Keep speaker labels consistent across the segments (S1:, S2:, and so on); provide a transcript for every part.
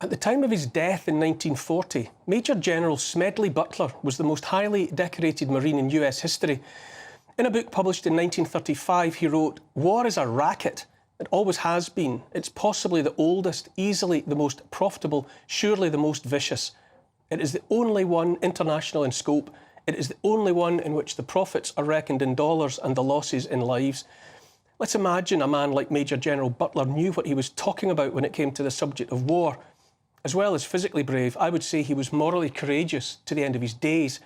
S1: At the time of his death in 1940, Major General Smedley Butler was the most highly decorated Marine in US history. In a book published in 1935, he wrote, "War is a racket. It always has been. It's possibly the oldest, easily the most profitable, surely the most vicious. It is the only one international in scope. It is the only one in which the profits are reckoned in dollars and the losses in lives." Let's imagine a man like Major General Butler knew what he was talking about when it came to the subject of war. As well as physically brave, I would say he was morally courageous to the end of his days.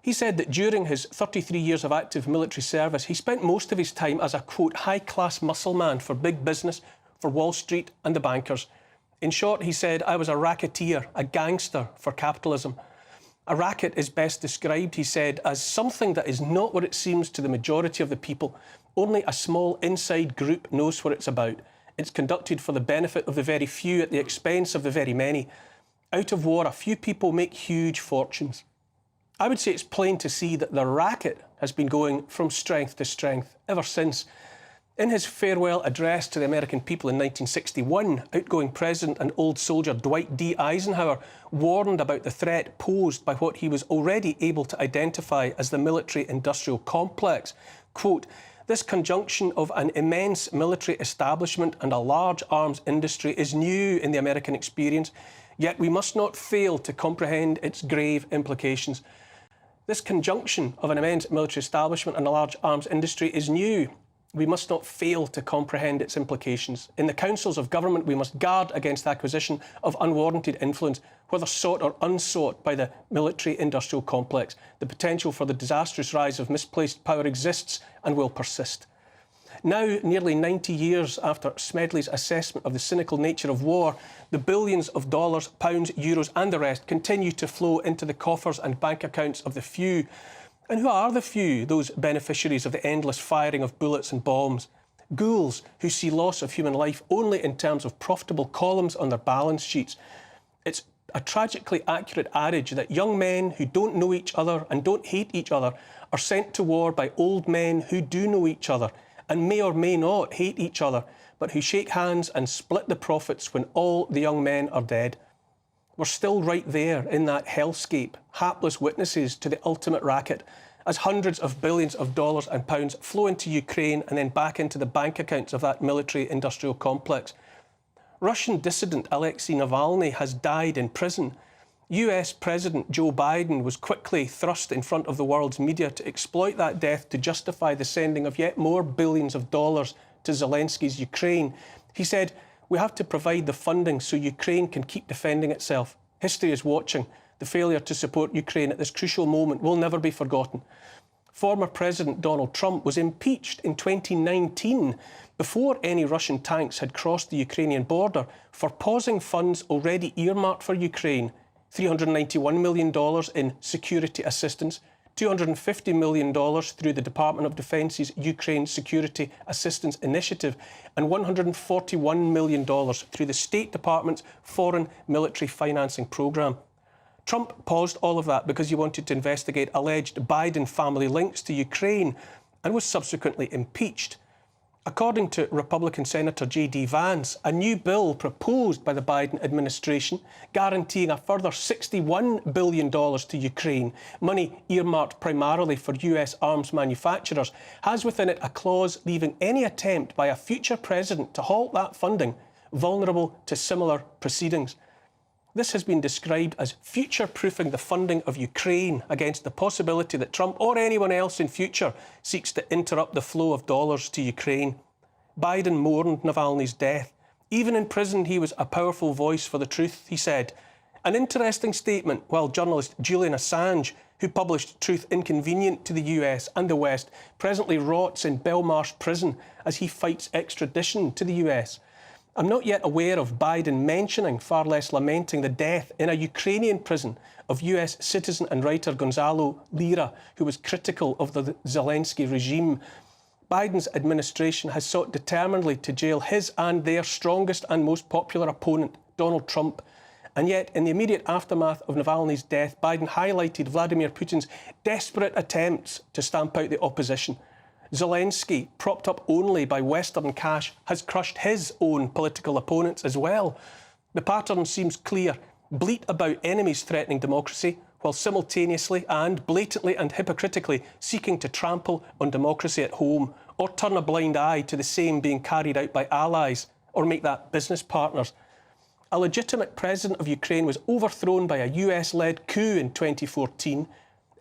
S1: He said that during his 33 years of active military service, he spent most of his time as a, quote, high-class muscle man for big business, for Wall Street and the bankers. In short, he said, "I was a racketeer, a gangster for capitalism." A racket is best described, he said, as something that is not what it seems to the majority of the people. Only a small inside group knows what it's about. It's conducted for the benefit of the very few at the expense of the very many. Out of war, a few people make huge fortunes. I would say it's plain to see that the racket has been going from strength to strength ever since. In his farewell address to the American people in 1961, outgoing President and old soldier Dwight D. Eisenhower warned about the threat posed by what he was already able to identify as the military-industrial complex. Quote, "This conjunction of an immense military establishment and a large arms industry is new in the American experience, yet we must not fail to comprehend its grave implications." This conjunction of an immense military establishment and a large arms industry is new. We must not fail to comprehend its implications. In the councils of government, we must guard against the acquisition of unwarranted influence, whether sought or unsought by the military-industrial complex. The potential for the disastrous rise of misplaced power exists and will persist. Now, nearly 90 years after Smedley's assessment of the cynical nature of war, the billions of dollars, pounds, euros and the rest continue to flow into the coffers and bank accounts of the few. And who are the few, those beneficiaries of the endless firing of bullets and bombs? Ghouls who see loss of human life only in terms of profitable columns on their balance sheets. It's a tragically accurate adage that young men who don't know each other and don't hate each other are sent to war by old men who do know each other and may or may not hate each other, but who shake hands and split the profits when all the young men are dead. We're still right there in that hellscape, hapless witnesses to the ultimate racket, as hundreds of billions of dollars and pounds flow into Ukraine and then back into the bank accounts of that military-industrial complex. Russian dissident Alexei Navalny has died in prison. US President Joe Biden was quickly thrust in front of the world's media to exploit that death to justify the sending of yet more billions of dollars to Zelensky's Ukraine. He said, "We have to provide the funding so Ukraine can keep defending itself. History is watching. The failure to support Ukraine at this crucial moment will never be forgotten." Former President Donald Trump was impeached in 2019 before any Russian tanks had crossed the Ukrainian border for pausing funds already earmarked for Ukraine. $391 million in security assistance, $250 million through the Department of Defence's Ukraine Security Assistance Initiative, and $141 million through the State Department's Foreign Military Financing Programme. Trump paused all of that because he wanted to investigate alleged Biden family links to Ukraine and was subsequently impeached. According to Republican Senator J.D. Vance, a new bill proposed by the Biden administration guaranteeing a further $61 billion to Ukraine, money earmarked primarily for US arms manufacturers, has within it a clause leaving any attempt by a future president to halt that funding vulnerable to similar proceedings. This has been described as future-proofing the funding of Ukraine against the possibility that Trump or anyone else in future seeks to interrupt the flow of dollars to Ukraine. Biden mourned Navalny's death. Even in prison, he was a powerful voice for the truth, he said. An interesting statement, while journalist Julian Assange, who published Truth Inconvenient to the US and the West, presently rots in Belmarsh prison as he fights extradition to the US. I'm not yet aware of Biden mentioning, far less lamenting, the death in a Ukrainian prison of US citizen and writer Gonzalo Lira, who was critical of the Zelensky regime. Biden's administration has sought determinedly to jail his and their strongest and most popular opponent, Donald Trump. And yet, in the immediate aftermath of Navalny's death, Biden highlighted Vladimir Putin's desperate attempts to stamp out the opposition. Zelensky, propped up only by Western cash, has crushed his own political opponents as well. The pattern seems clear. Bleat about enemies threatening democracy, while simultaneously and blatantly and hypocritically seeking to trample on democracy at home, or turn a blind eye to the same being carried out by allies, or make that business partners. A legitimate president of Ukraine was overthrown by a US-led coup in 2014.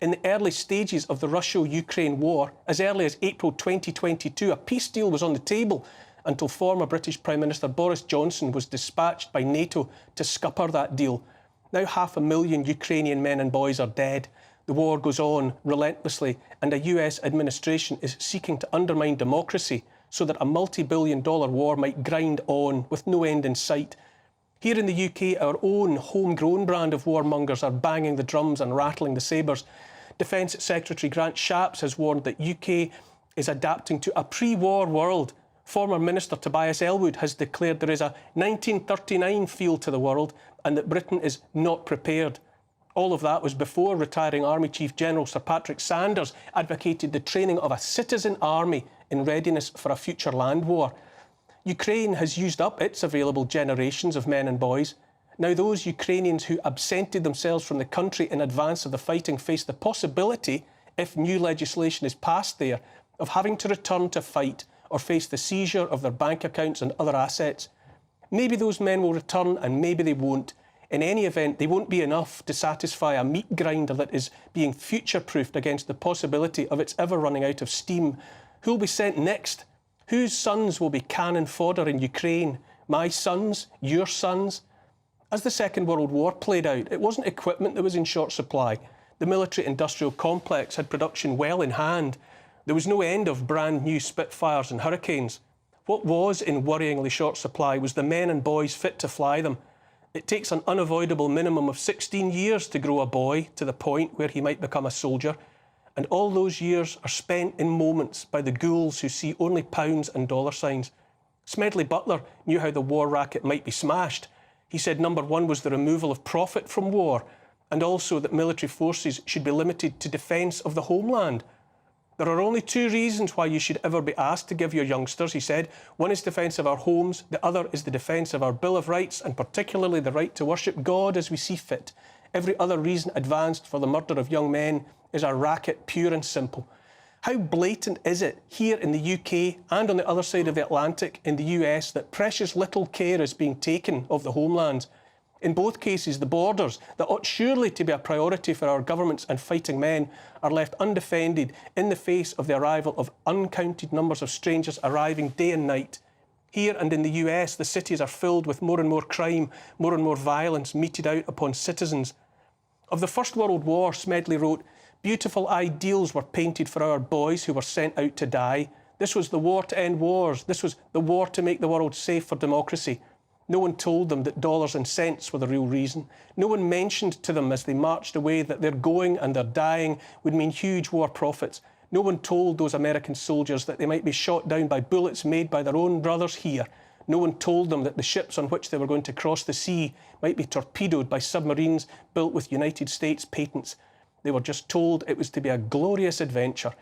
S1: In the early stages of the Russia-Ukraine war, as early as April 2022, a peace deal was on the table until former British Prime Minister Boris Johnson was dispatched by NATO to scupper that deal. Now 500,000 Ukrainian men and boys are dead. The war goes on relentlessly, and a US administration is seeking to undermine democracy so that a multi-billion-dollar war might grind on with no end in sight. Here in the UK, our own homegrown brand of warmongers are banging the drums and rattling the sabres. Defence Secretary Grant Shapps has warned that UK is adapting to a pre-war world. Former Minister Tobias Ellwood has declared there is a 1939 feel to the world and that Britain is not prepared. All of that was before retiring Army Chief General Sir Patrick Sanders advocated the training of a citizen army in readiness for a future land war. Ukraine has used up its available generations of men and boys. Now those Ukrainians who absented themselves from the country in advance of the fighting face the possibility, if new legislation is passed there, of having to return to fight or face the seizure of their bank accounts and other assets. Maybe those men will return and maybe they won't. In any event, they won't be enough to satisfy a meat grinder that is being future-proofed against the possibility of its ever running out of steam. Who will be sent next? Whose sons will be cannon fodder in Ukraine? My sons? Your sons? As the Second World War played out, it wasn't equipment that was in short supply. The military-industrial complex had production well in hand. There was no end of brand new Spitfires and Hurricanes. What was in worryingly short supply was the men and boys fit to fly them. It takes an unavoidable minimum of 16 years to grow a boy to the point where he might become a soldier. And all those years are spent in moments by the ghouls who see only pounds and dollar signs. Smedley Butler knew how the war racket might be smashed. He said number one was the removal of profit from war, and also that military forces should be limited to defence of the homeland. There are only two reasons why you should ever be asked to give your youngsters, he said. One is defence of our homes, the other is the defence of our Bill of Rights, and particularly the right to worship God as we see fit. Every other reason advanced for the murder of young men is a racket, pure and simple. How blatant is it here in the UK and on the other side of the Atlantic in the US that precious little care is being taken of the homelands? In both cases, the borders, that ought surely to be a priority for our governments and fighting men, are left undefended in the face of the arrival of uncounted numbers of strangers arriving day and night. Here and in the US, the cities are filled with more and more crime, more and more violence meted out upon citizens. Of the First World War, Smedley wrote, "Beautiful ideals were painted for our boys who were sent out to die. This was the war to end wars. This was the war to make the world safe for democracy. No one told them that dollars and cents were the real reason. No one mentioned to them as they marched away that their going and their dying would mean huge war profits. No one told those American soldiers that they might be shot down by bullets made by their own brothers here. No one told them that the ships on which they were going to cross the sea might be torpedoed by submarines built with United States patents. They were just told it was to be a glorious adventure."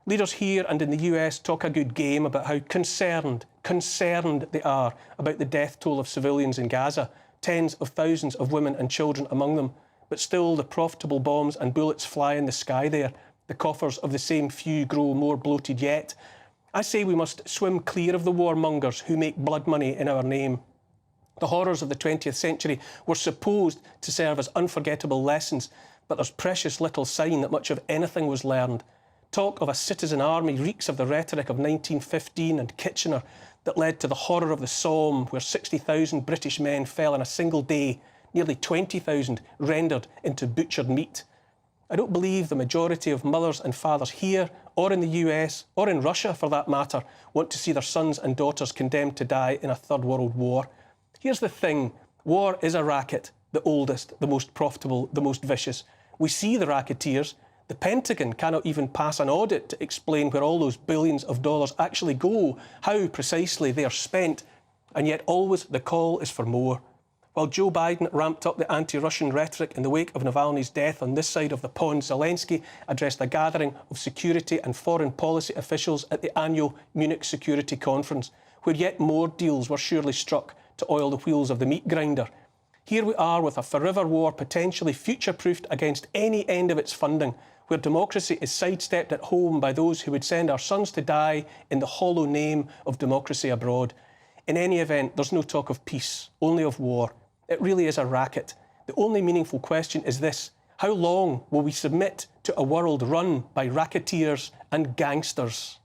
S1: Leaders here and in the US talk a good game about how concerned they are about the death toll of civilians in Gaza, tens of thousands of women and children among them. But still the profitable bombs and bullets fly in the sky there. The coffers of the same few grow more bloated yet. I say we must swim clear of the warmongers who make blood money in our name. The horrors of the 20th century were supposed to serve as unforgettable lessons, but there's precious little sign that much of anything was learned. Talk of a citizen army reeks of the rhetoric of 1915 and Kitchener that led to the horror of the Somme, where 60,000 British men fell in a single day, nearly 20,000 rendered into butchered meat. I don't believe the majority of mothers and fathers here, or in the US, or in Russia for that matter, want to see their sons and daughters condemned to die in a Third World War. Here's the thing, war is a racket, the oldest, the most profitable, the most vicious. We see the racketeers. The Pentagon cannot even pass an audit to explain where all those billions of dollars actually go, how precisely they are spent, and yet always the call is for more. While Joe Biden ramped up the anti-Russian rhetoric in the wake of Navalny's death on this side of the pond, Zelensky addressed a gathering of security and foreign policy officials at the annual Munich Security Conference, where yet more deals were surely struck to oil the wheels of the meat grinder. Here we are with a forever war potentially future-proofed against any end of its funding, where democracy is sidestepped at home by those who would send our sons to die in the hollow name of democracy abroad. In any event, there's no talk of peace, only of war. It really is a racket. The only meaningful question is this: how long will we submit to a world run by racketeers and gangsters?